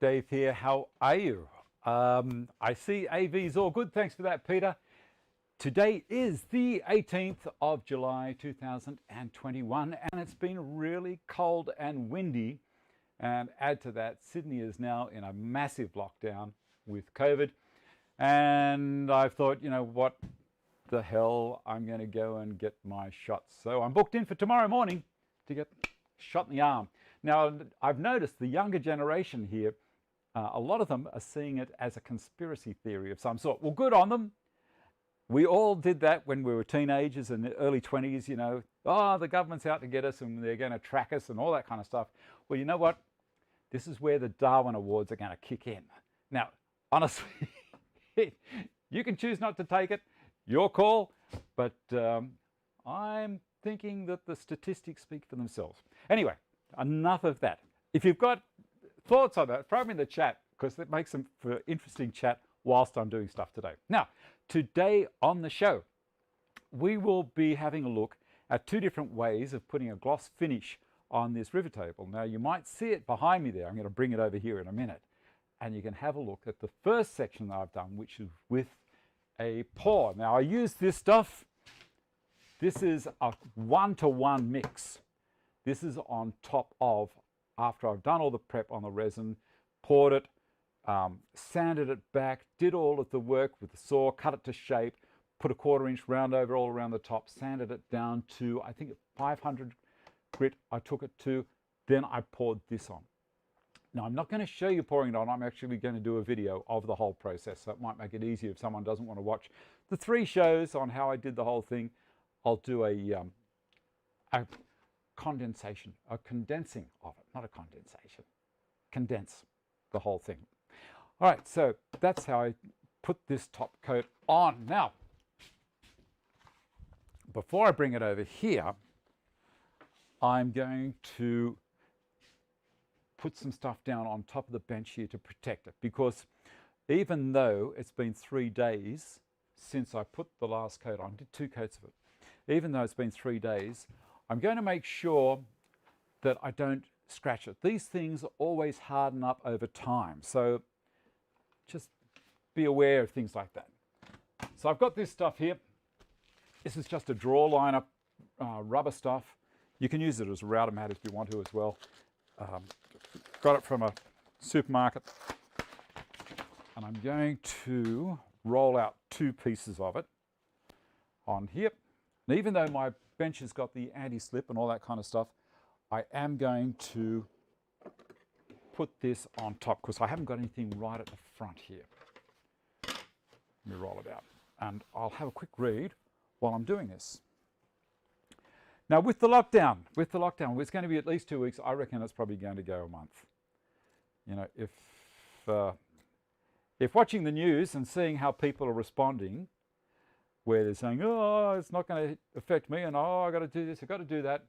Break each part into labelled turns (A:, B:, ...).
A: Dave here. How are you? I see AV's all good. Thanks for that, Peter. Today is the 18th of July 2021, and it's been really cold and windy. And add to that, Sydney is now in a massive lockdown with COVID. And I thought, you know what the hell, I'm going to go and get my shots. So I'm booked in for tomorrow morning to get shot in the arm. Now, I've noticed the younger generation here, a lot of them are seeing it as a conspiracy theory of some sort. Well, good on them. We all did that when we were teenagers and the early 20s, you know, oh, the government's out to get us and they're going to track us and all that kind of stuff. Well, you know what? This is where the Darwin Awards are going to kick in. Now, honestly, you can choose not to take it, your call, but I'm thinking that the statistics speak for themselves. Anyway, enough of that. If you've got thoughts on that, throw them in the chat because it makes them for interesting chat whilst I'm doing stuff today. Now, today on the show, we will be having a look at two different ways of putting a gloss finish on this river table. Now, you might see it behind me there. I'm going to bring it over here in a minute. And you can have a look at the first section that I've done, which is with a pour. Now, I use this stuff. This is a 1-to-1 mix. This is on top of, after I've done all the prep on the resin, poured it, sanded it back, did all of the work with the saw, cut it to shape, put a 1/4 inch round over all around the top, sanded it down to, I think, 500 grit I took it to, then I poured this on. Now, I'm not going to show you pouring it on. I'm actually going to do a video of the whole process, so it might make it easier if someone doesn't want to watch the 3 shows on how I did the whole thing. I'll do a condensing of it, not a condensation. Condense the whole thing. All right, so that's how I put this top coat on. Now, before I bring it over here, I'm going to put some stuff down on top of the bench here to protect it, because even though it's been 3 days since I put the last coat on, I did 2 coats of it, even though it's been 3 days, I'm going to make sure that I don't scratch it. These things always harden up over time, so just be aware of things like that. So I've got this stuff here. This is just a drawer liner rubber stuff. You can use it as a router mat if you want to as well. Got it from a supermarket. And I'm going to roll out 2 pieces of it on here. And even though my bench has got the anti-slip and all that kind of stuff, I am going to put this on top because I haven't got anything right at the front here. Let me roll it out. And I'll have a quick read while I'm doing this. Now, with the lockdown, it's going to be at least 2 weeks. I reckon it's probably going to go a month. You know, if watching the news and seeing how people are responding, where they're saying, oh, it's not going to affect me, and oh, I've got to do this, I've got to do that,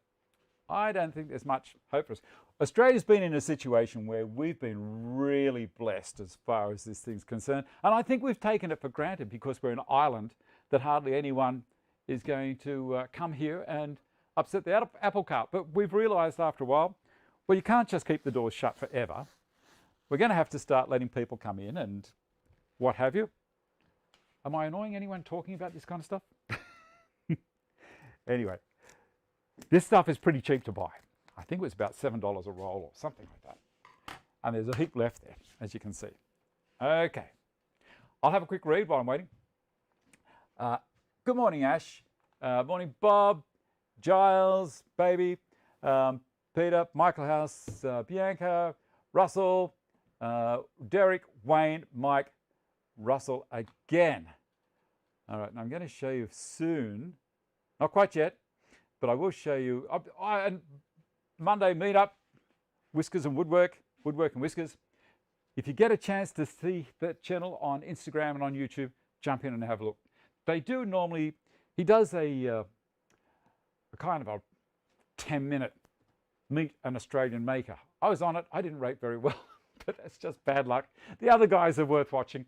A: I don't think there's much hope for us. Australia's been in a situation where we've been really blessed as far as this thing's concerned, and I think we've taken it for granted because we're an island that hardly anyone is going to come here and upset the apple cart. But we've realised after a while, well, you can't just keep the doors shut forever. We're going to have to start letting people come in and what have you. Am I annoying anyone talking about this kind of stuff? Anyway, this stuff is pretty cheap to buy. I think it was about $7 a roll or something like that. And there's a heap left there, as you can see. Okay. I'll have a quick read while I'm waiting. Good morning, Ash. Morning, Bob, Giles, Baby, Peter, Michael House, Bianca, Russell, Derek, Wayne, Mike, Russell again. All right, now I'm going to show you soon, not quite yet, but I will show you, and Monday meetup, Whiskers and Woodwork and Whiskers. If you get a chance to see that channel on Instagram and on YouTube, jump in and have a look. They do normally, he does a kind of a 10-minute meet an Australian maker. I was on it, I didn't rate very well, but that's just bad luck. The other guys are worth watching.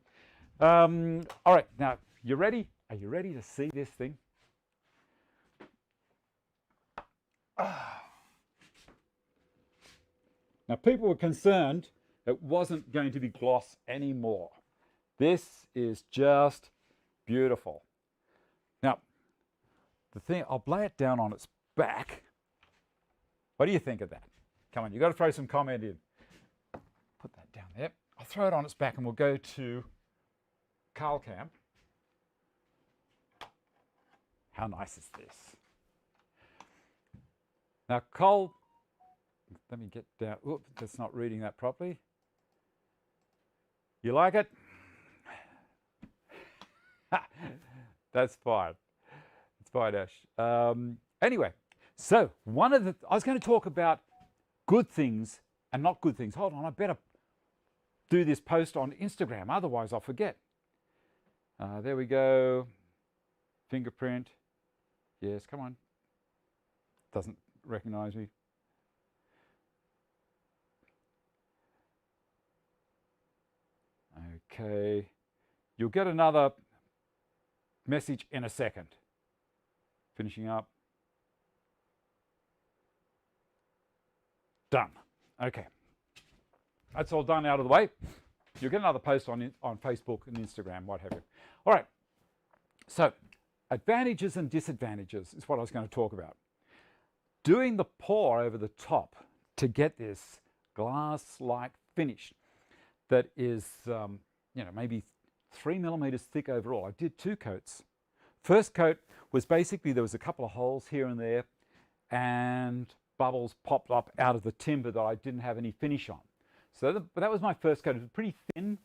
A: All right, now, you ready? Are you ready to see this thing? Now, people were concerned It wasn't going to be gloss anymore. This is just beautiful. Now, the thing, I'll lay it down on its back. What do you think of that? Come on, you've got to throw some comment in. Put that down there. I'll throw it on its back and we'll go to Carl Camp. How nice is this? Now, Cole, let me get down. Oop, that's not reading that properly. You like it? That's fine. It's fine, Ash. Anyway, so I was going to talk about good things and not good things. Hold on, I better do this post on Instagram, otherwise I'll forget. There we go. Fingerprint. Yes, come on. Doesn't recognize me. Okay. You'll get another message in a second. Finishing up. Done. Okay. That's all done out of the way. You'll get another post on Facebook and Instagram, what have you. All right. So, advantages and disadvantages is what I was going to talk about. Doing the pour over the top to get this glass-like finish that is, maybe 3 millimeters thick overall. I did 2 coats. First coat was basically there was a couple of holes here and there and bubbles popped up out of the timber that I didn't have any finish on. So that was my first coat. It was pretty thin,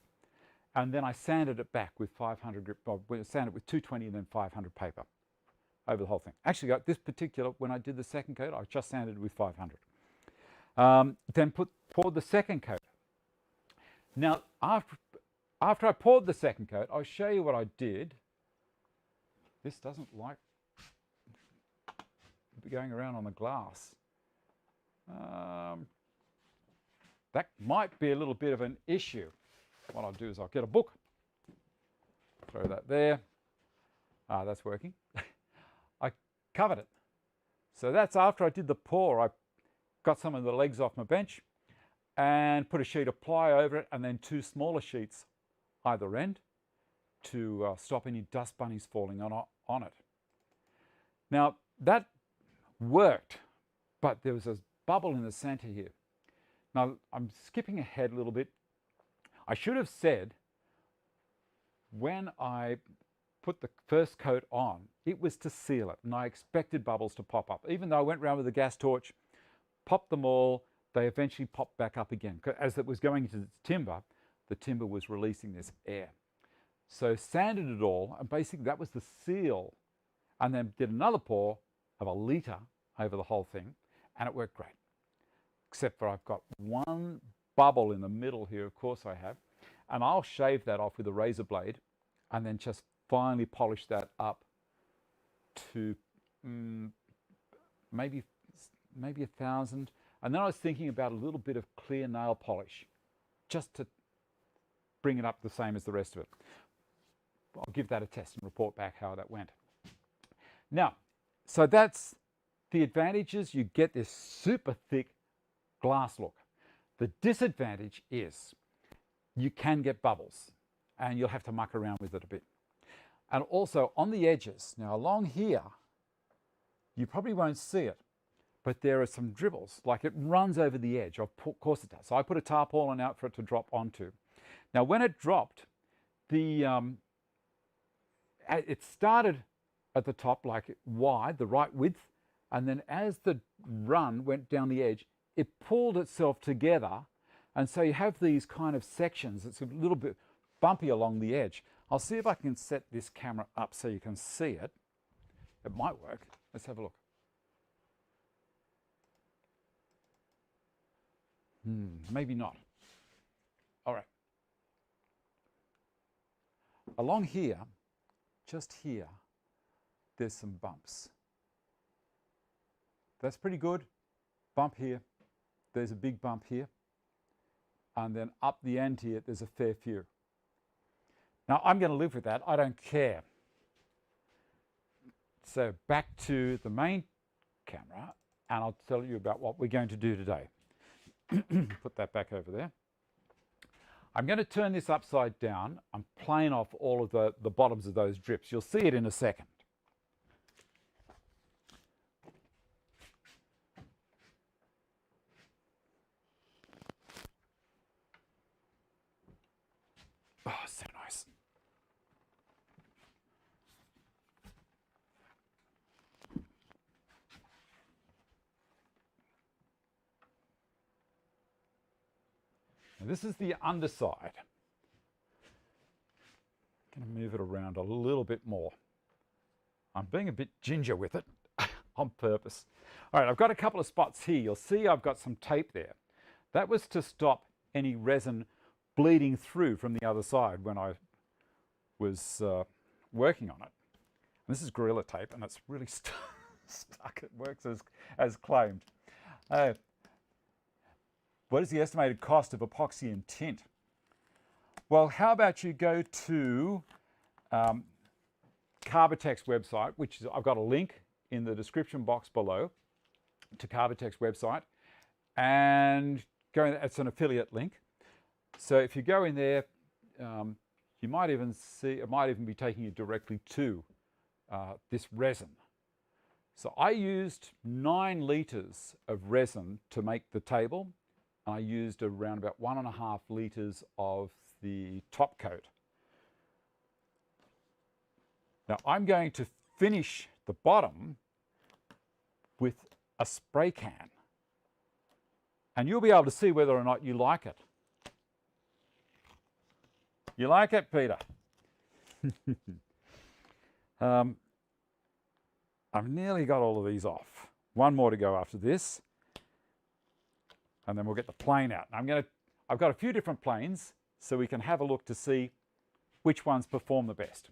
A: and then I sanded it back with 500 grit. Sanded it with 220 and then 500 paper over the whole thing. Actually, got this particular, when I did the second coat, I just sanded it with 500. Then poured the second coat. Now, after I poured the second coat, I'll show you what I did. This doesn't like going around on the glass. That might be a little bit of an issue. What I'll do is I'll get a book, throw that there. That's working. I covered it. So that's after I did the pour. I got some of the legs off my bench and put a sheet of ply over it and then 2 smaller sheets either end to stop any dust bunnies falling on it. Now that worked, but there was a bubble in the center here. Now I'm skipping ahead a little bit. I should have said when I put the first coat on, it was to seal it, and I expected bubbles to pop up. Even though I went around with a gas torch, popped them all, they eventually popped back up again. As it was going into the timber was releasing this air. So sanded it all, and basically that was the seal, and then did another pour of a litre over the whole thing, and it worked great. Except for I've got one bubble in the middle here, of course I have, and I'll shave that off with a razor blade and then just finally polish that up to maybe 1,000. And then I was thinking about a little bit of clear nail polish just to bring it up the same as the rest of it. I'll give that a test and report back how that went. Now, so that's the advantages. You get this super thick glass look. The disadvantage is you can get bubbles and you'll have to muck around with it a bit. And also on the edges, now along here, you probably won't see it, but there are some dribbles, like it runs over the edge. Of course it does. So I put a tarpaulin out for it to drop onto. Now when it dropped, it started at the top like wide, the right width, and then as the run went down the edge, it pulled itself together, and so you have these kind of sections. It's a little bit bumpy along the edge. I'll see if I can set this camera up so you can see it. It might work. Let's have a look. Maybe not. All right. Along here, just here, there's some bumps. That's pretty good. Bump here. There's a big bump here. And then up the end here, there's a fair few. Now, I'm going to live with that. I don't care. So back to the main camera, and I'll tell you about what we're going to do today. Put that back over there. I'm going to turn this upside down. I'm playing off all of the bottoms of those drips. You'll see it in a second. Oh, so nice. Now this is the underside. I'm going to move it around a little bit more. I'm being a bit ginger with it on purpose. All right, I've got a couple of spots here. You'll see I've got some tape there. That was to stop any resin bleeding through from the other side when I was working on it. And this is Gorilla Tape, and it's really stuck. It works as claimed. What is the estimated cost of epoxy and tint? Well, how about you go to Carbotec's website, which is, I've got a link in the description box below to Carbotec's website, and go in, it's an affiliate link. So if you go in there, you might even see, it might even be taking you directly to this resin. So I used 9 litres of resin to make the table. I used around about 1.5 litres of the top coat. Now I'm going to finish the bottom with a spray can, and you'll be able to see whether or not you like it. You like it, Peter? I've nearly got all of these off. One more to go after this, and then we'll get the plane out. I've got a few different planes, so we can have a look to see which ones perform the best.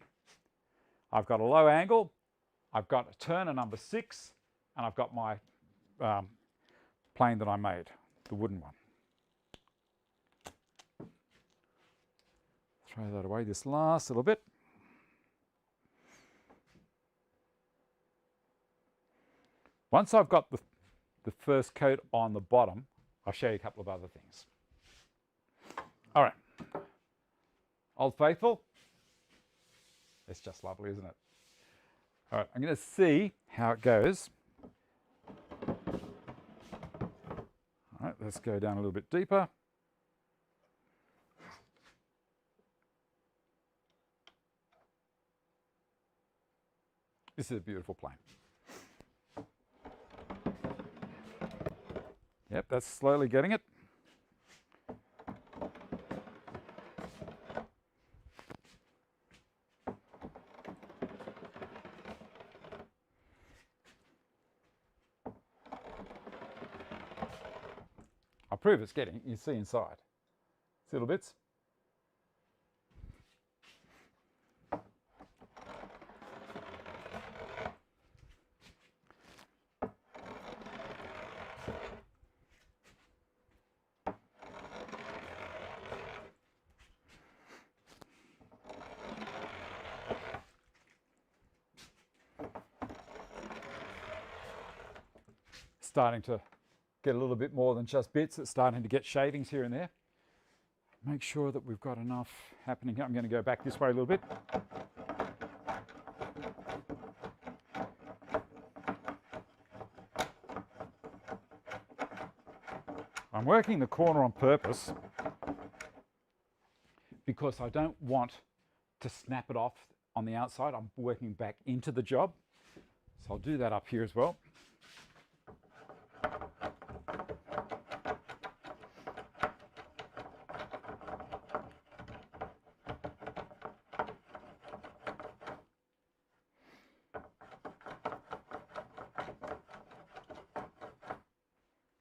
A: I've got a low angle, I've got a turner number 6, and I've got my plane that I made, the wooden one. Throw that away, this last little bit. Once I've got the first coat on the bottom, I'll show you a couple of other things. All right. Old Faithful. It's just lovely, isn't it? All right, I'm going to see how it goes. All right, let's go down a little bit deeper. This is a beautiful plane. Yep, that's slowly getting it. I'll prove it's getting, you see inside. See little bits? Starting to get a little bit more than just bits. It's starting to get shavings here and there. Make sure that we've got enough happening here. I'm going to go back this way a little bit. I'm working the corner on purpose because I don't want to snap it off on the outside. I'm working back into the job. So I'll do that up here as well.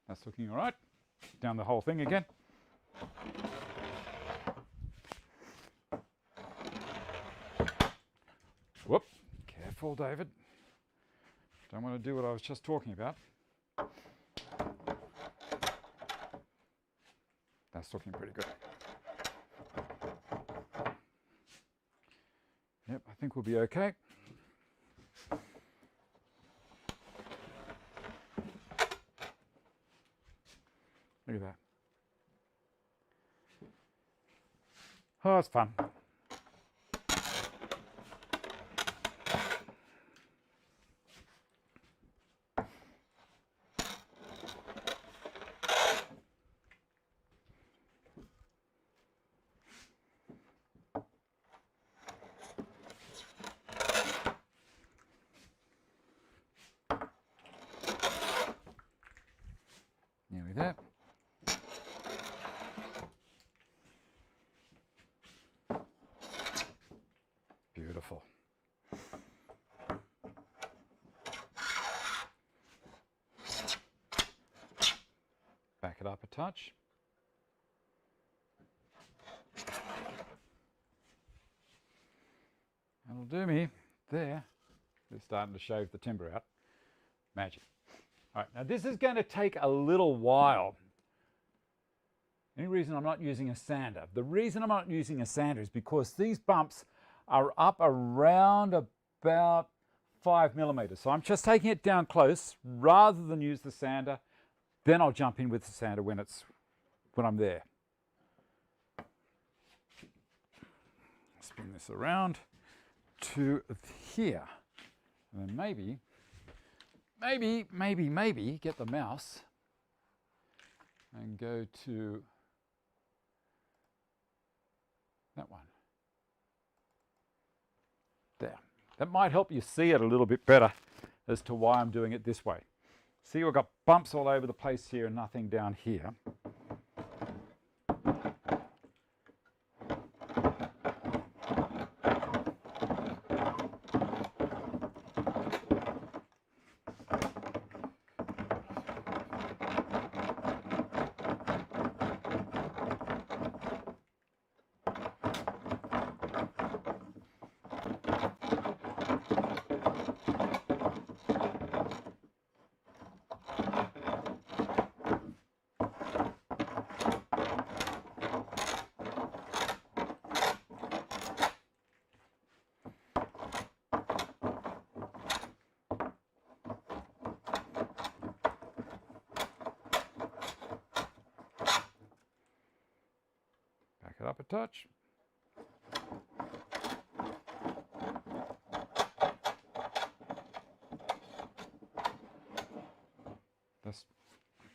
A: That's looking all right. Down the whole thing again. Whoop, careful, David. Don't want to do what I was just talking about. That's looking pretty good. Yep, I think we'll be okay. Look at that. Oh, it's fun. Nearly there. Beautiful. Back it up a touch. That'll do me. There. They're starting to shave the timber out. Magic. All right, now this is going to take a little while. Any reason I'm not using a sander? The reason I'm not using a sander is because these bumps are up around about 5 millimeters. So I'm just taking it down close rather than use the sander. Then I'll jump in with the sander when I'm there. Spin this around to here. And then maybe get the mouse and go to that one. There. That might help you see it a little bit better as to why I'm doing it this way. See, we've got bumps all over the place here and nothing down here. It up a touch. That's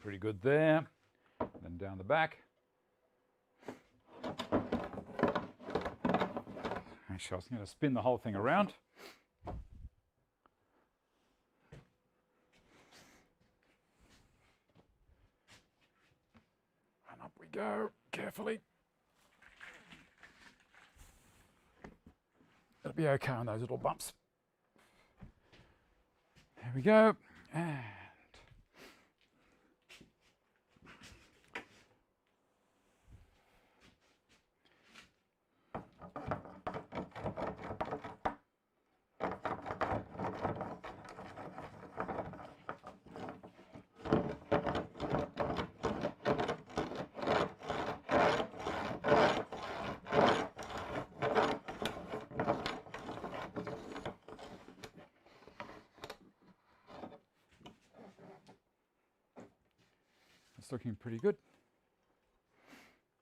A: pretty good there. Then down the back. Actually, I was going to spin the whole thing around. And up we go, carefully. It'll be okay on those little bumps. There we go. And it's looking pretty good.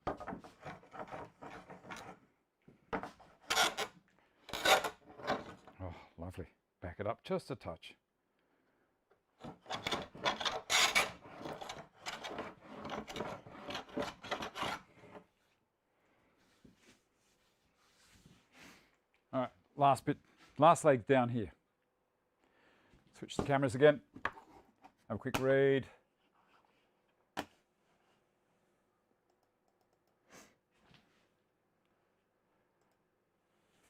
A: Oh, lovely. Back it up just a touch. All right, last bit, last leg down here. Switch the cameras again. Have a quick read.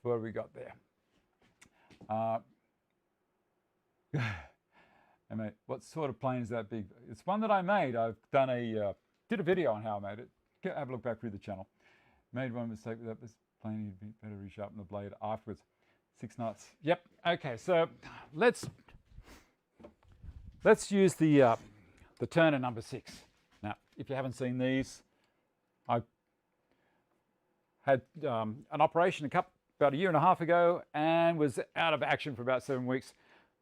A: What have we got there? And what sort of plane is that big? It's one that I made. I've done did a video on how I made it. Have a look back through the channel. Made one mistake with that. This plane, you'd better resharpen the blade afterwards. 6 knots. Yep. Okay. So let's use the Turner number 6. Now, if you haven't seen these, I had an operation about a year and a half ago and was out of action for about 7 weeks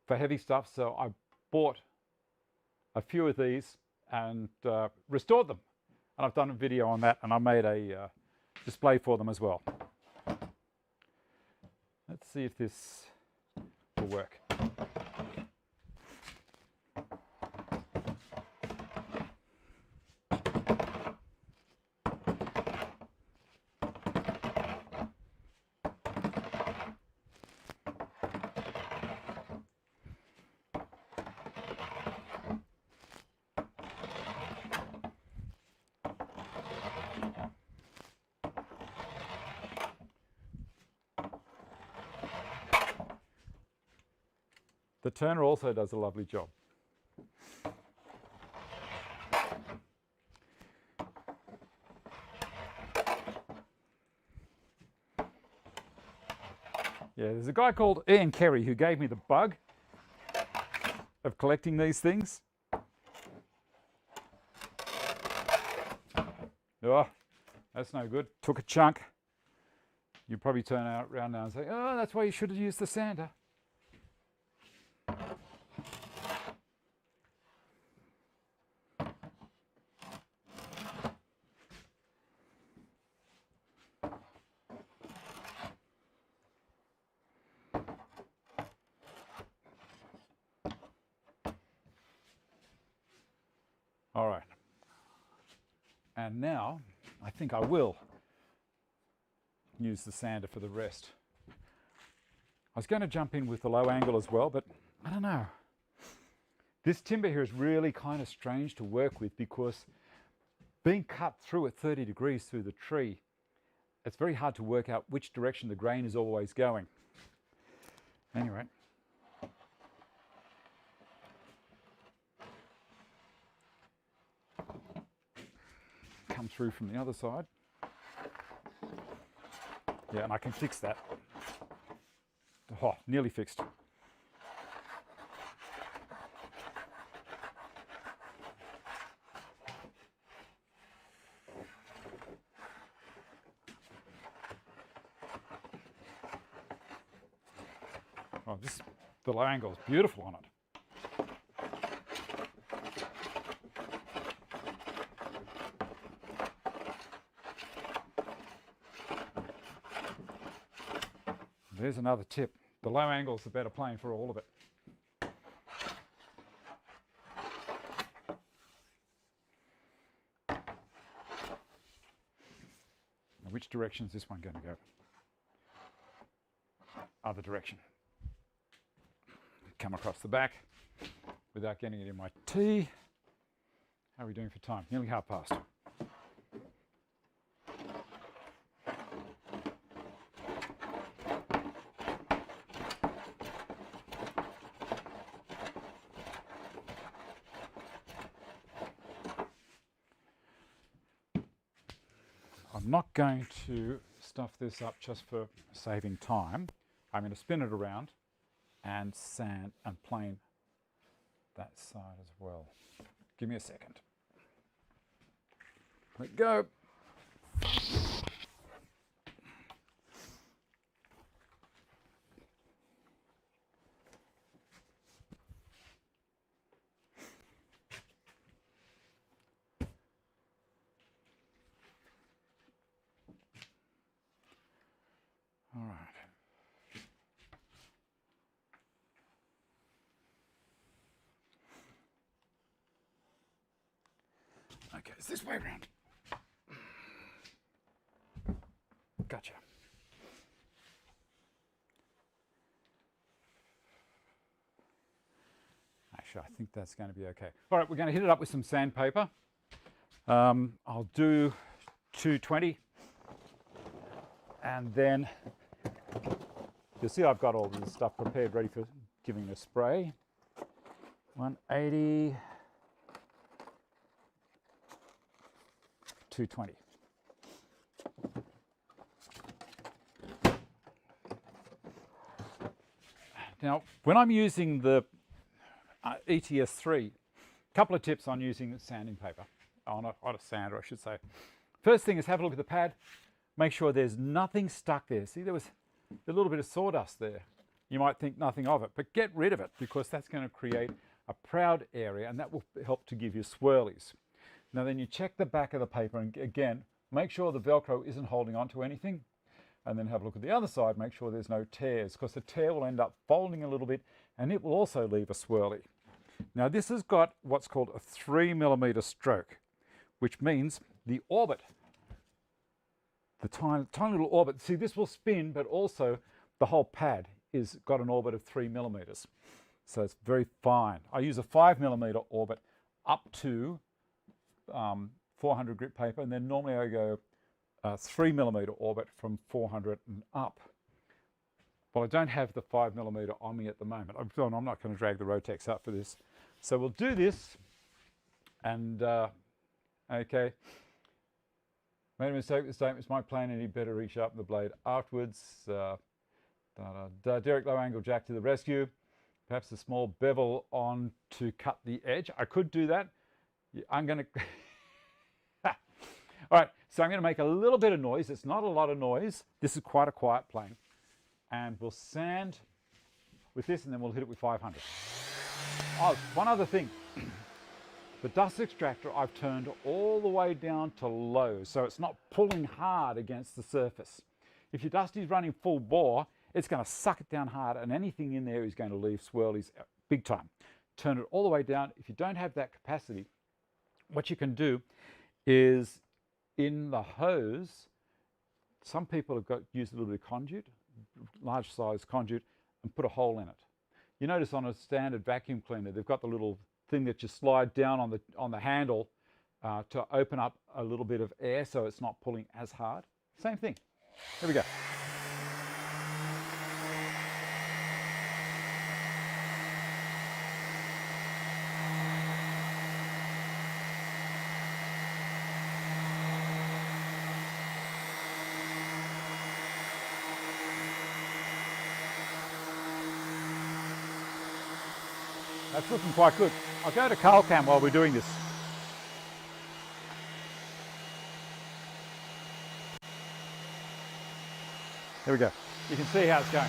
A: for heavy stuff. So I bought a few of these and restored them. And I've done a video on that, and I made a display for them as well. Let's see if this will work. The turner also does a lovely job. Yeah, there's a guy called Ian Kerry who gave me the bug of collecting these things. Oh, that's no good. Took a chunk. You probably turn around now and say, oh, that's why you should have used the sander. All right, and now I think I will use the sander for the rest. I was going to jump in with the low angle as well, but I don't know. This timber here is really kind of strange to work with because being cut through at 30 degrees through the tree, it's very hard to work out which direction the grain is always going. Anyway. Come through from the other side. Yeah, and I can fix that. Oh, nearly fixed. Oh, the low angle is beautiful on it. There's another tip. The low angle is the better plane for all of it. Now, which direction is this one going to go? Other direction. Come across the back without getting it in my tea. How are we doing for time? Nearly past. I'm not going to stuff this up just for saving time. I'm going to spin it around and sand and plane that side as well. Give me a second. Let go. All right. Okay, it's this way around. Gotcha. Actually, I think that's going to be okay. All right, we're going to hit it up with some sandpaper. I'll do 220. And then you'll see I've got all this stuff prepared, ready for giving a spray. 180. 220. Now, when I'm using the ETS3, a couple of tips on using sanding paper, on a sander, I should say. First thing is have a look at the pad. Make sure there's nothing stuck there. See, there was a little bit of sawdust there. You might think nothing of it, but get rid of it because that's going to create a proud area and that will help to give you swirlies. Now then you check the back of the paper and again, Make sure the Velcro isn't holding onto anything, and then have a look at the other side, make sure there's no tears, because the tear will end up folding a little bit and it will also leave a swirly. Now this has got what's called a 3mm stroke, which means the orbit, the tiny little orbit, see this will spin, but also the whole pad is got an orbit of 3mm. So it's very fine. I use a 5mm orbit up to 400 grit paper, and then normally I go 3mm orbit from 400 and up. Well, I don't have the 5mm on me at the moment. I'm not going to drag the Rotex out for this. So we'll do this, and okay. Made a mistake with the statement. It's my plan, and you better resharpen the blade afterwards. Derek low angle jack to the rescue. Perhaps a small bevel on to cut the edge. I could do that. I'm going to... All right, so I'm going to make a little bit of noise. It's not a lot of noise. This is quite a quiet plane. And we'll sand with this, and then we'll hit it with 500. Oh, one other thing. The dust extractor I've turned all the way down to low, so it's not pulling hard against the surface. If your dust is running full bore, it's going to suck it down hard, and anything in there is going to leave swirlies big time. Turn it all the way down. If you don't have that capacity, what you can do is in the hose, some people have used a little bit of conduit, large size conduit, and put a hole in it. You notice on a standard vacuum cleaner, they've got the little thing that you slide down on the handle to open up a little bit of air so it's not pulling as hard. Same thing. Here we go. That's looking quite good. I'll go to CarlCam while we're doing this. There we go. You can see how it's going.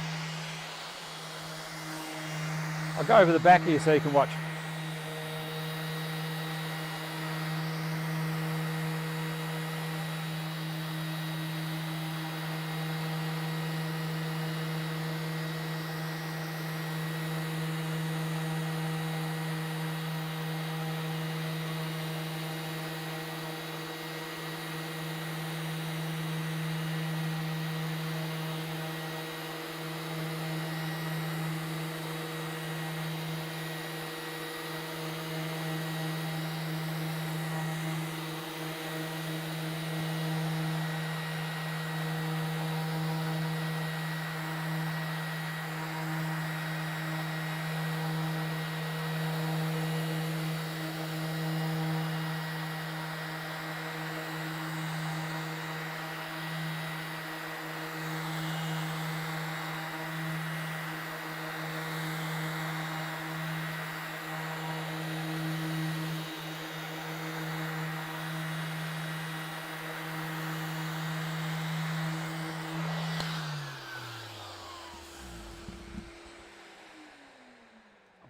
A: I'll go over the back here so you can watch.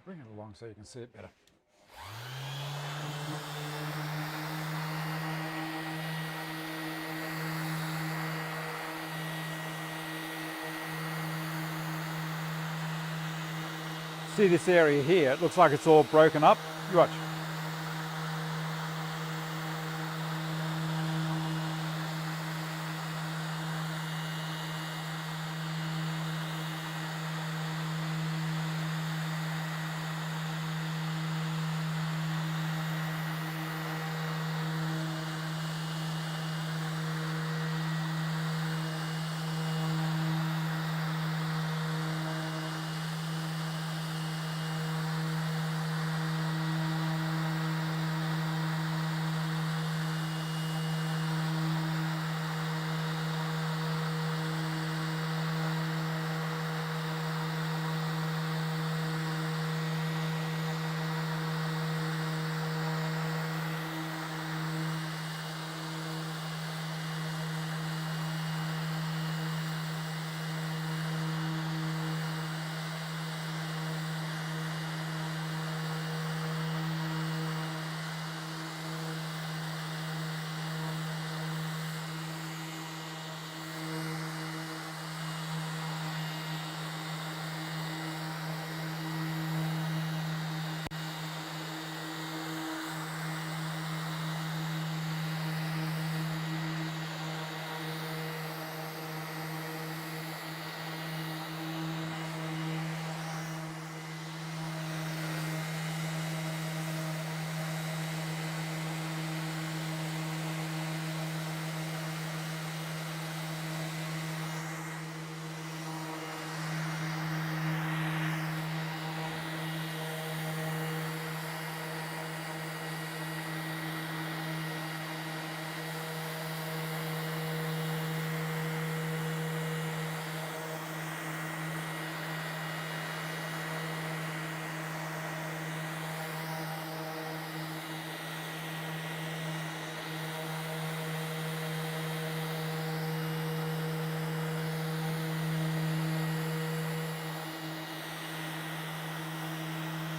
A: Bring it along so you can see it better. See this area here? It looks like it's all broken up. You watch.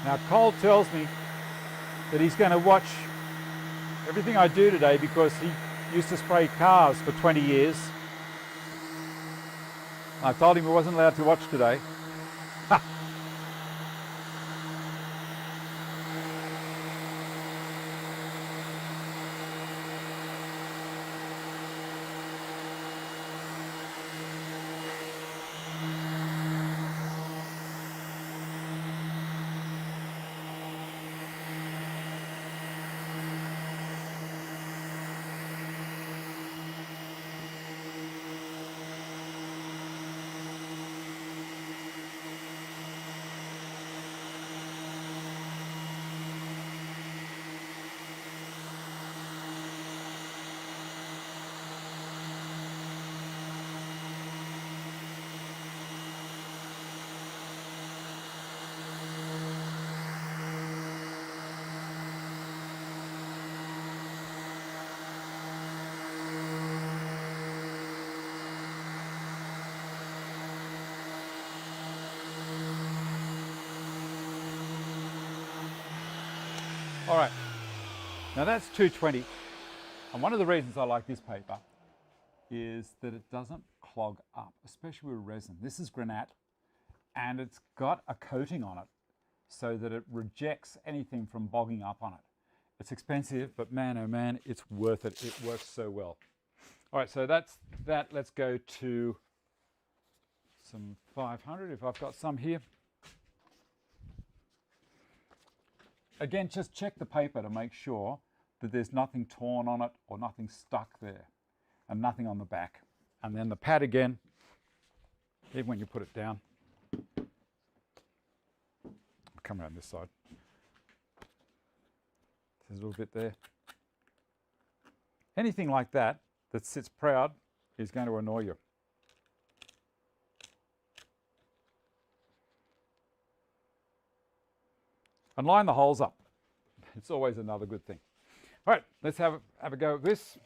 A: Now Cole tells me that he's going to watch everything I do today because he used to spray cars for 20 years. I told him he wasn't allowed to watch today. All right, now that's 220. And one of the reasons I like this paper is that it doesn't clog up, especially with resin. This is granite and it's got a coating on it so that it rejects anything from bogging up on it. It's expensive, but man, oh man, it's worth it. It works so well. All right, so that's that. Let's go to some 500 if I've got some here. Again, just check the paper to make sure that there's nothing torn on it or nothing stuck there and nothing on the back. And then the pad again, even when you put it down. I'll come around this side. There's a little bit there. Anything like that that sits proud is going to annoy you. And line the holes up. It's always another good thing. All right, let's have a go at this.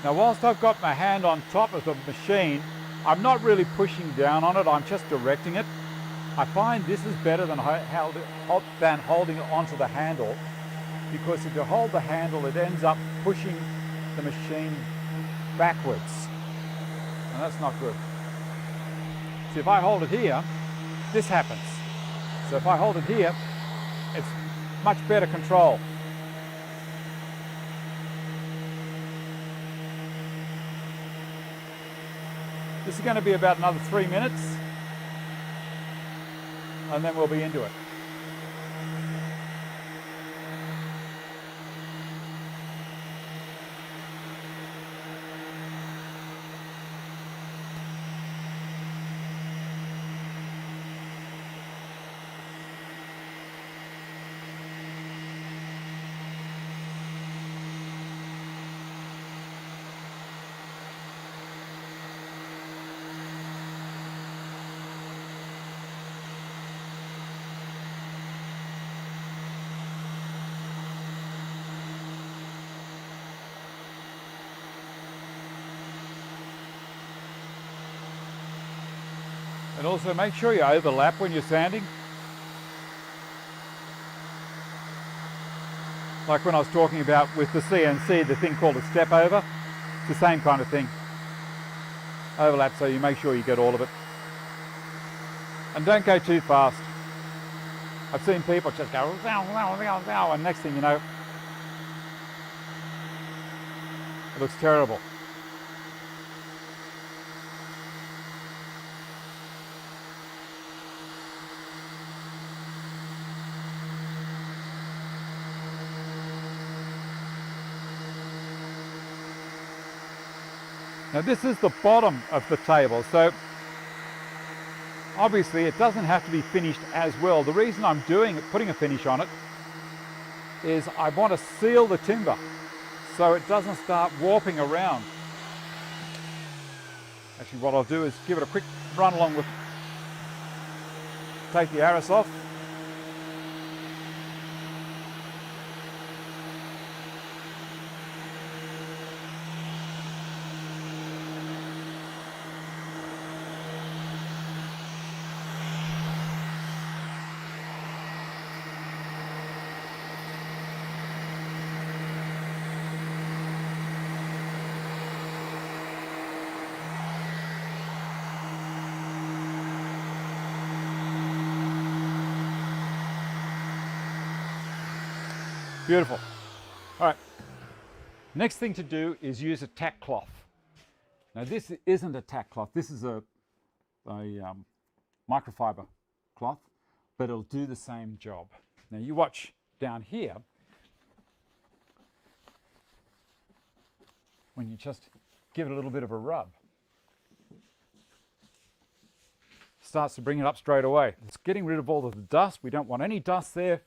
A: Now, whilst I've got my hand on top of the machine, I'm not really pushing down on it, I'm just directing it. I find this is better than holding it onto the handle, because if you hold the handle, it ends up pushing the machine backwards, and that's not good. So if I hold it here, this happens. So if I hold it here, it's much better control. This is going to be about another 3 minutes, and then we'll be into it. And also make sure you overlap when you're sanding. Like when I was talking about with the CNC, the thing called a step over, it's the same kind of thing. Overlap so you make sure you get all of it. And don't go too fast. I've seen people just go, and next thing you know, it looks terrible. Now this is the bottom of the table, so obviously it doesn't have to be finished as well. The reason I'm putting a finish on it is I want to seal the timber so it doesn't start warping around. Actually, what I'll do is give it a quick run along with, take the arras off. Beautiful. All right. Next thing to do is use a tack cloth. Now this isn't a tack cloth. This is a microfiber cloth, but it'll do the same job. Now you watch down here. When you just give it a little bit of a rub, starts to bring it up straight away. It's getting rid of all of the dust. We don't want any dust there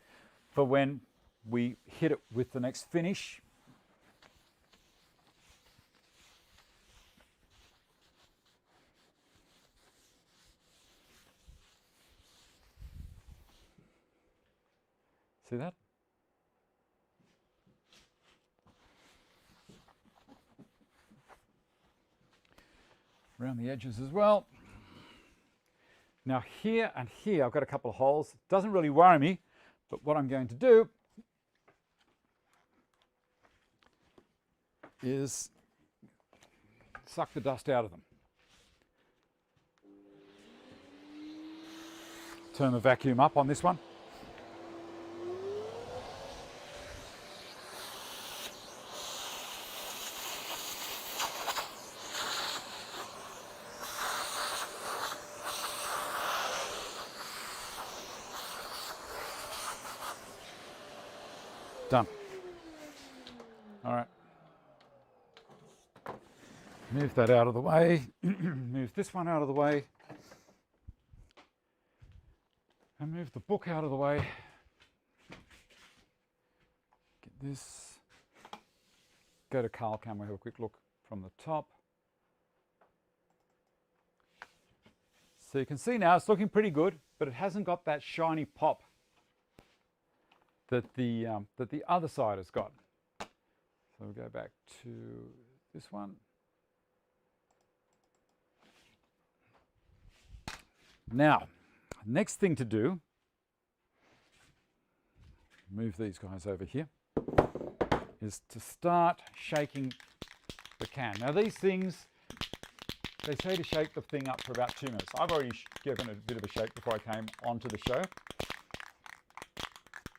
A: for when we hit it with the next finish. See that? Around the edges as well. Now here and here I've got a couple of holes. Doesn't really worry me, but what I'm going to do is suck the dust out of them. Turn the vacuum up on this one. Done. All right. Move that out of the way. Move this one out of the way. And move the book out of the way. Get this. Go to Carl camera, have a quick look from the top. So you can see now it's looking pretty good, but it hasn't got that shiny pop that the other side has got. So we'll go back to this one. Now, next thing to do, move these guys over here, is to start shaking the can. Now these things, they say to shake the thing up for about 2 minutes. I've already given it a bit of a shake before I came onto the show,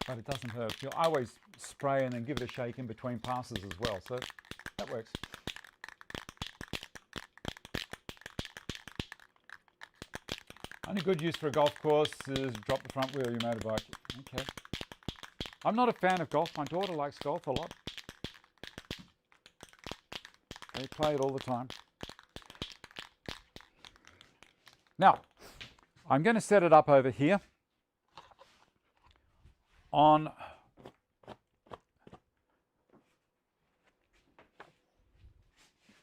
A: but it doesn't hurt. I always spray and then give it a shake in between passes as well, so that works. Only good use for a golf course is drop the front wheel of your motorbike. Okay. I'm not a fan of golf. My daughter likes golf a lot. They play it all the time. Now, I'm going to set it up over here on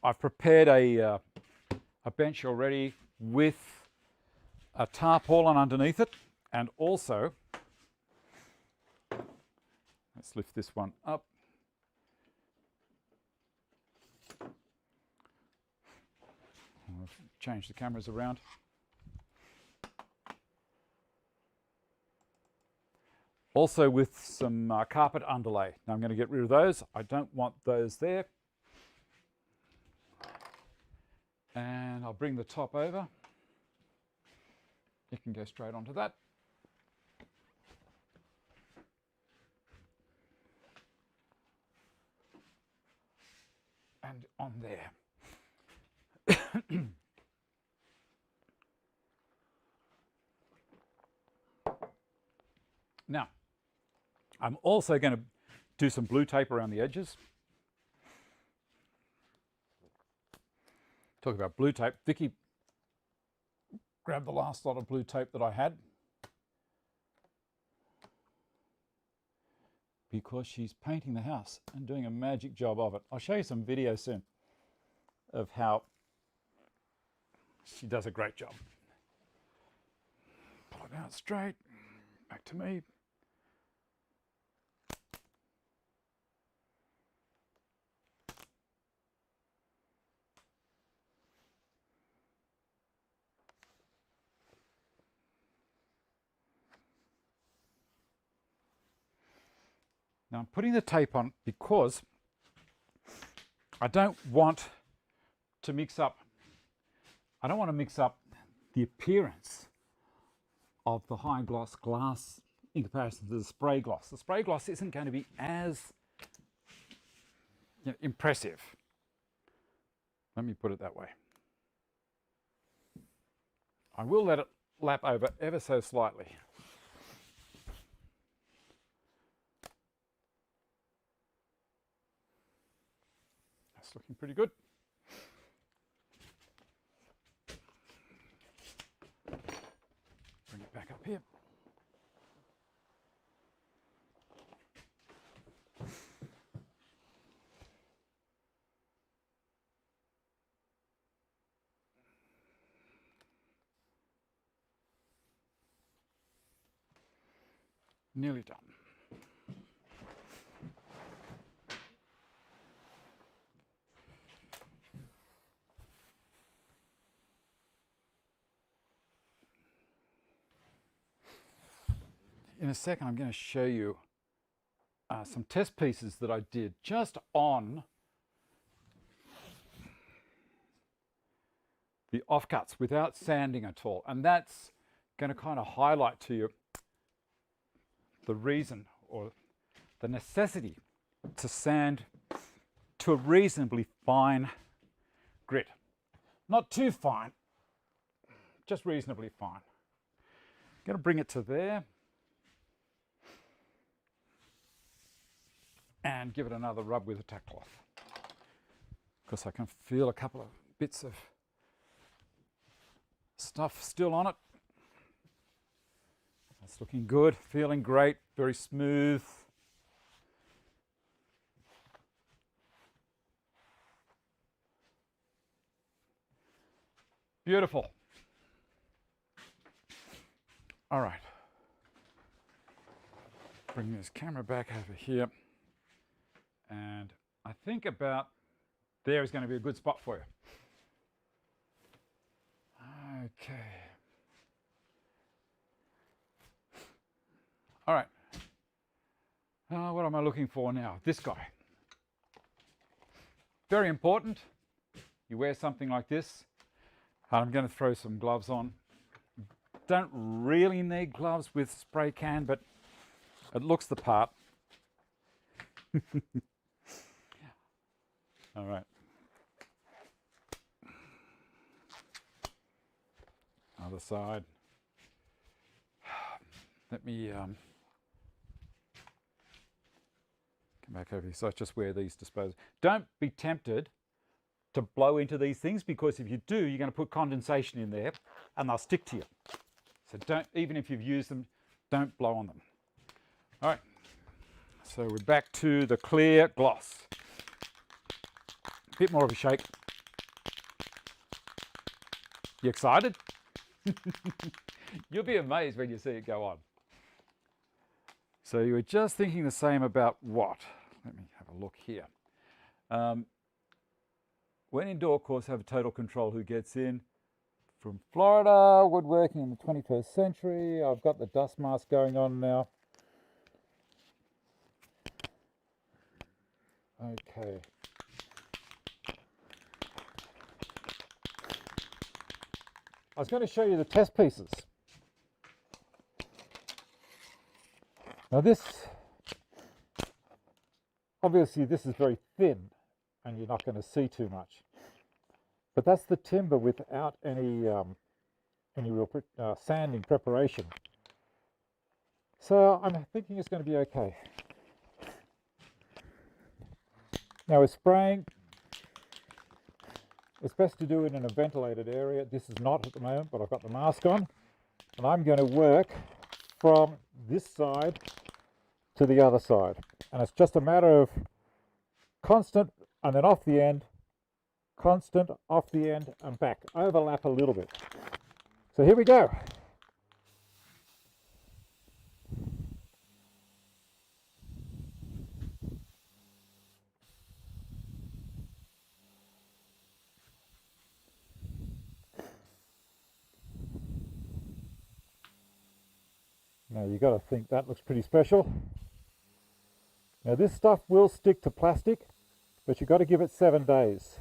A: I've prepared a bench already with a tarpaulin underneath it, and also, let's lift this one up. I'll change the cameras around. Also with some carpet underlay. Now I'm going to get rid of those. I don't want those there. And I'll bring the top over. You can go straight onto that. And on there. Now, I'm also going to do some blue tape around the edges. Talk about blue tape. Vicky grabbed the last lot of blue tape that I had because she's painting the house and doing a magic job of it. I'll show you some video soon of how She does a great job. Pull it out straight, back to me. Now I'm putting the tape on because I don't want to mix up the appearance of the high gloss glass in comparison to the spray gloss. The spray gloss isn't going to be as impressive. Let me put it that way. I will let it lap over ever so slightly. That's looking pretty good. Bring it back up here. Nearly done. In a second, I'm going to show you some test pieces that I did just on the offcuts without sanding at all. And that's going to kind of highlight to you the reason or the necessity to sand to a reasonably fine grit. Not too fine, just reasonably fine. I'm going to bring it to there and give it another rub with a tack cloth because I can feel a couple of bits of stuff still on it. That's looking good, feeling great, very smooth. Beautiful. All right. Bring this camera back over here. And I think about there is going to be a good spot for you. Okay. All right. What am I looking for now? This guy. Very important. You wear something like this. I'm going to throw some gloves on. Don't really need gloves with spray can, but it looks the part. All right. Other side. Let me come back over here. So I just wear these disposable. Don't be tempted to blow into these things because if you do, you're going to put condensation in there and they'll stick to you. So don't, even if you've used them, don't blow on them. All right. So we're back to the clear gloss. Bit more of a shake. You excited? You'll be amazed when you see it go on. So you were just thinking the same about what? Let me have a look here. When indoor, of course, have total control who gets in. From Florida, woodworking in the 21st century. I've got the dust mask going on now. Okay. I was going to show you the test pieces. Now this, obviously this is very thin and you're not going to see too much. But that's the timber without any real sanding preparation. So I'm thinking it's going to be okay. Now with spraying, it's best to do it in a ventilated area. This is not at the moment, but I've got the mask on. And I'm going to work from this side to the other side. And it's just a matter of constant, and then off the end,
B: constant off the end and back. Overlap a little bit. So here we go. Now you've got to think that looks pretty special. Now this stuff will stick to plastic, but you've got to give it 7 days.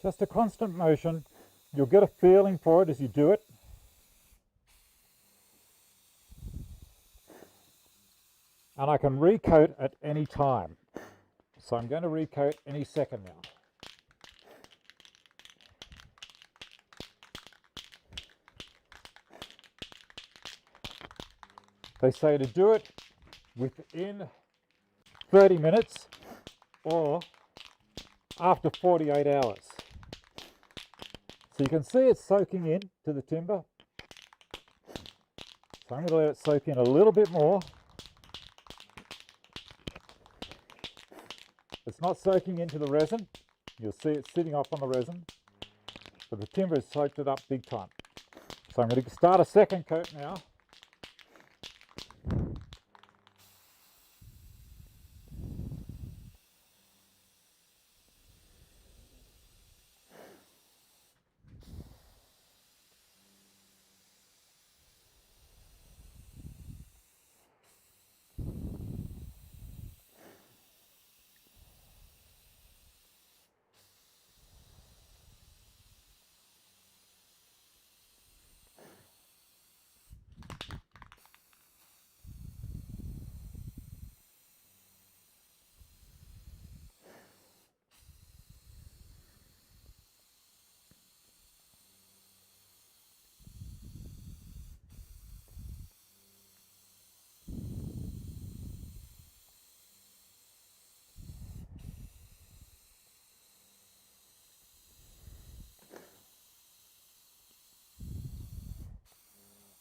B: Just a constant motion. You'll get a feeling for it as you do it. And I can recoat at any time. So I'm going to recoat any second now. They say to do it within 30 minutes or after 48 hours. So you can see it's soaking in to the timber. So I'm going to let it soak in a little bit more. It's not soaking into the resin. You'll see it sitting off on the resin. But the timber has soaked it up big time. So I'm going to start a second coat now.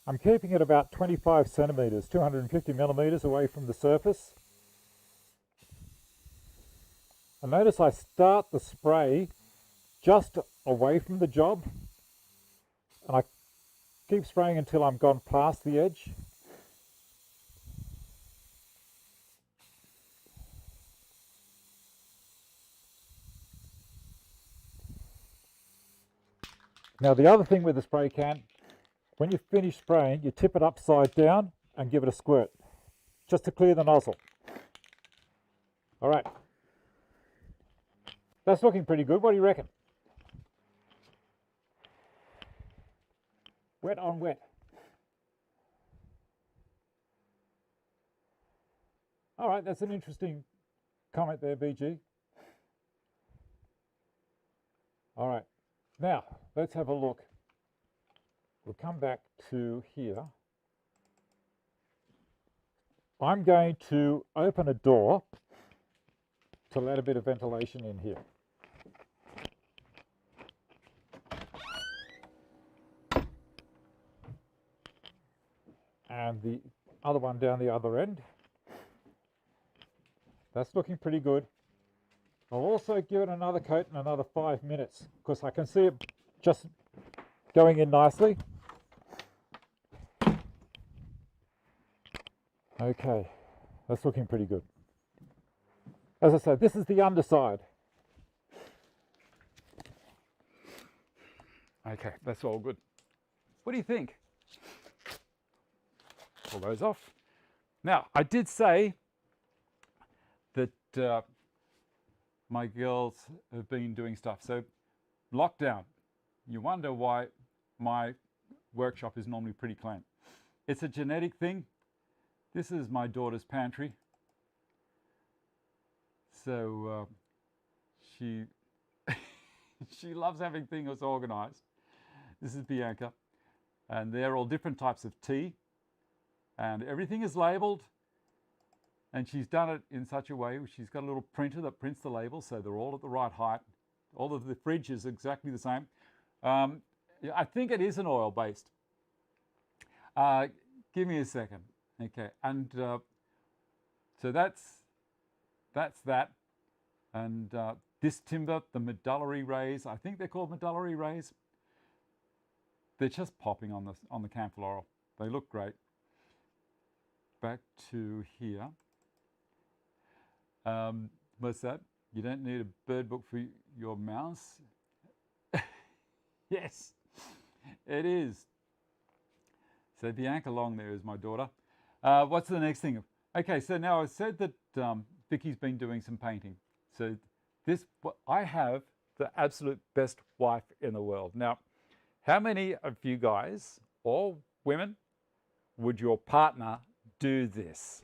B: I'm keeping it about 25 centimetres, 250 millimetres away from the surface. And notice I start the spray just away from the job, and I keep spraying until I'm gone past the edge. Now the other thing with the spray can, when you finish spraying, you tip it upside down and give it a squirt, just to clear the nozzle. All right, that's looking pretty good. What do you reckon? Wet on wet. All right, that's an interesting comment there, BG. All right, now let's have a look. We'll come back to here. I'm going to open a door to let a bit of ventilation in here. And the other one down the other end. That's looking pretty good. I'll also give it another coat in another 5 minutes because I can see it just going in nicely. Okay, that's looking pretty good. As I said, this is the underside.
A: Okay, that's all good. What do you think? Pull those off. Now, I did say that my girls have been doing stuff. So, lockdown. You wonder why my workshop is normally pretty clean. It's a genetic thing. This is my daughter's pantry. So she she loves having things organized. This is Bianca. And they're all different types of tea. And everything is labeled. And she's done it in such a way, she's got a little printer that prints the labels, so they're all at the right height. All of the fridge is exactly the same. I think it is an oil-based. Give me a second. Okay, and so that's that. And this timber, the medullary rays, I think they're called medullary rays. They're just popping on the camphor laurel. They look great. Back to here. What's that? You don't need a bird book for your mouse? Yes, it is. So Bianca Long there is my daughter. What's the next thing? Okay, so now I said that Vicky's been doing some painting. So I have the absolute best wife in the world. Now, how many of you guys, or women, would your partner do this?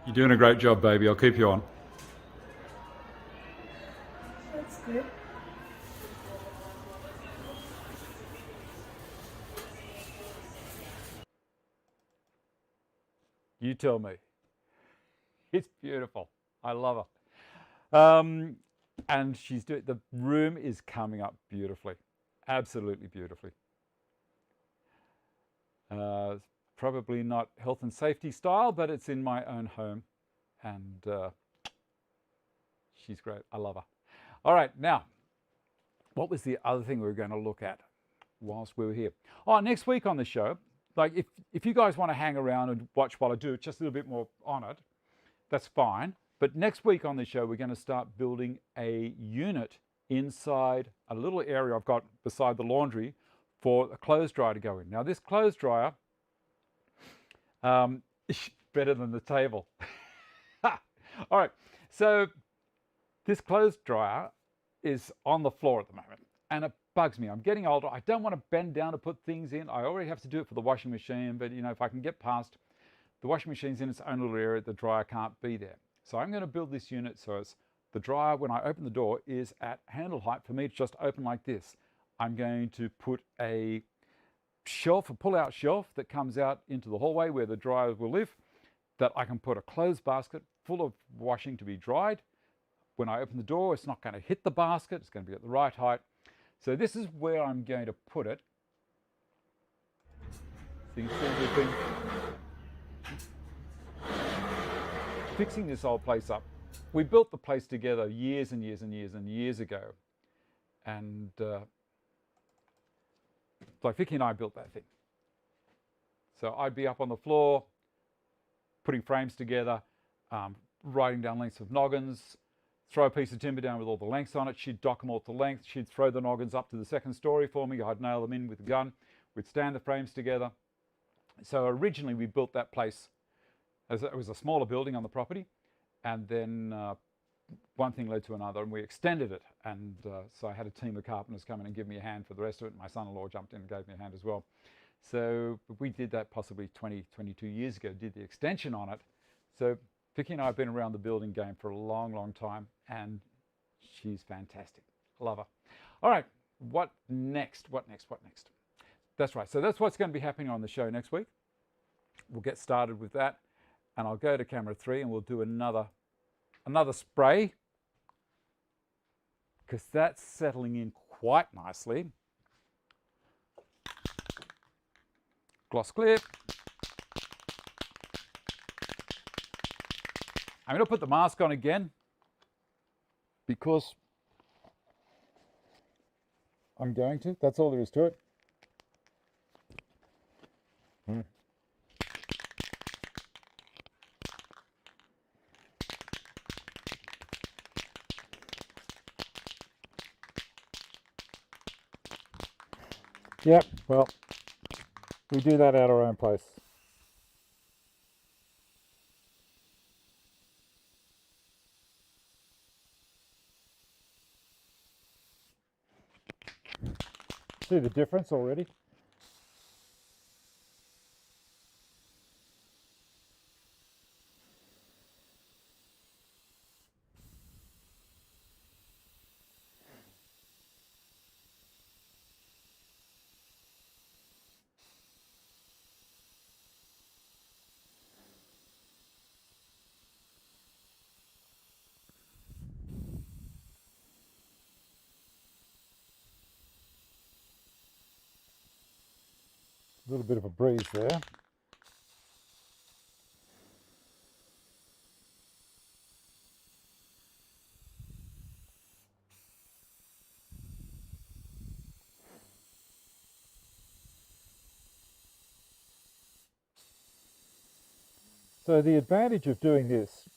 A: You're doing a great job, baby. I'll keep you on.
C: That's good.
A: You tell me. It's beautiful. I love her. And the room is coming up beautifully. Absolutely beautifully. Probably not health and safety style, but it's in my own home. And she's great. I love her. All right, now, what was the other thing we were going to look at whilst we were here? Oh, next week on the show, like if you guys want to hang around and watch while I do just a little bit more on it, that's fine. But next week on the show, we're going to start building a unit inside a little area I've got beside the laundry for a clothes dryer to go in. Now, this clothes dryer is better than the table. All right, so this clothes dryer is on the floor at the moment, and it bugs me. I'm getting older. I don't want to bend down to put things in. I already have to do it for the washing machine, but you know, if I can get past the washing machine's in its own little area, the dryer can't be there. So I'm going to build this unit so it's the dryer, when I open the door, is at handle height for me to just open like this. I'm going to put a shelf, a pull-out shelf that comes out into the hallway where the dryer will live, that I can put a clothes basket full of washing to be dried. When I open the door, it's not going to hit the basket. It's going to be at the right height. So this is where I'm going to put it. So you can see everything. Fixing this old place up. We built the place together years and years and years and years ago. And like Vicky and I built that thing. So I'd be up on the floor, putting frames together, writing down lengths of noggins, throw a piece of timber down with all the lengths on it. She'd dock them all to length. She'd throw the noggins up to the second story for me. I'd nail them in with a gun. We'd stand the frames together. So originally we built that place as it was a smaller building on the property. And then one thing led to another and we extended it. And so I had a team of carpenters come in and give me a hand for the rest of it. My son-in-law jumped in and gave me a hand as well. So we did that possibly 20, 22 years ago, did the extension on it. So Vicky and I have been around the building game for a long, long time, and she's fantastic. Love her. All right, what next? What next? What next? That's right. So that's what's going to be happening on the show next week. We'll get started with that, and I'll go to camera 3 and we'll do another spray, because that's settling in quite nicely. Gloss clear. I'm going to put the mask on again because I'm going to. That's all there is to it.
B: Yep, well, we do that at our own place. see the difference already? A little bit of a breeze there. So the advantage of doing this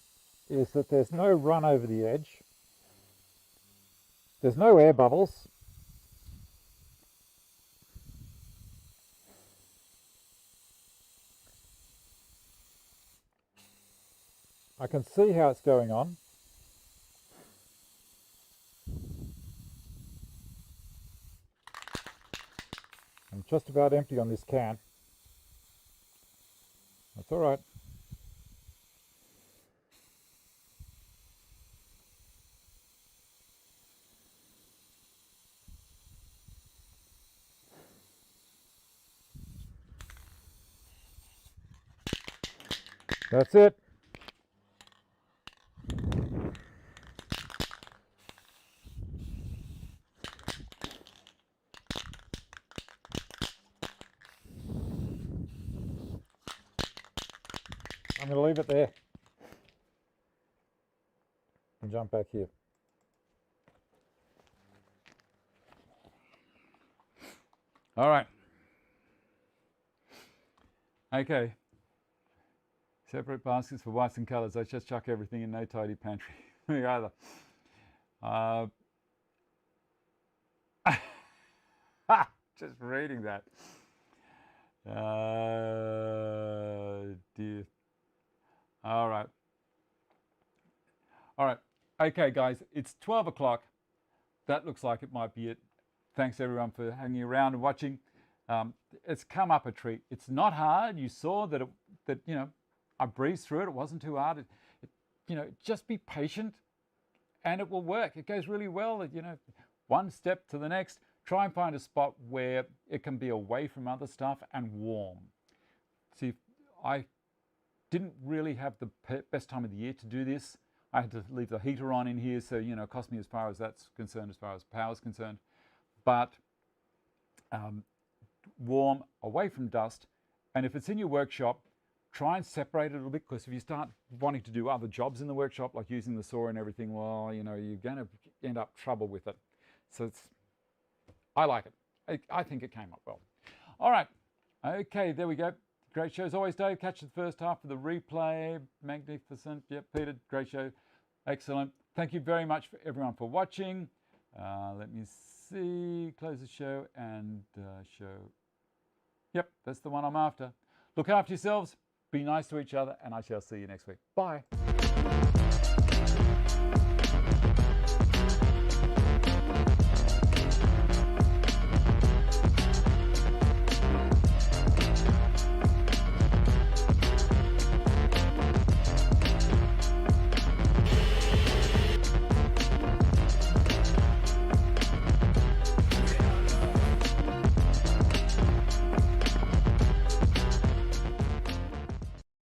B: is that there's no run over the edge, there's no air bubbles, I can see how it's going on. I'm just about empty on this can. That's all right. That's it. I'm going to leave it there and jump back here.
A: All right. Okay. Separate baskets for whites and colours. I just chuck everything in, no tidy pantry. Me either. Just reading that. Dear. All right. All right. Okay, guys, it's 12 o'clock. That looks like it might be it. Thanks, everyone, for hanging around and watching. It's come up a treat. It's not hard. You saw that, I breezed through it. It wasn't too hard. Just be patient and it will work. It goes really well. One step to the next. Try and find a spot where it can be away from other stuff and warm. See, I didn't really have the best time of the year to do this. I had to leave the heater on in here, so, it cost me as far as that's concerned, as far as power is concerned. But warm, away from dust. And if it's in your workshop, try and separate it a little bit, because if you start wanting to do other jobs in the workshop, like using the saw and everything, well, you're going to end up trouble with it. So I like it. I think it came up well. All right. Okay, there we go. Great show as always, Dave. Catch the first half of the replay. Magnificent. Yep, Peter, great show. Excellent. Thank you very much for everyone for watching. Let me see. Close the show and show. Yep, that's the one I'm after. Look after yourselves. Be nice to each other, and I shall see you next week. Bye.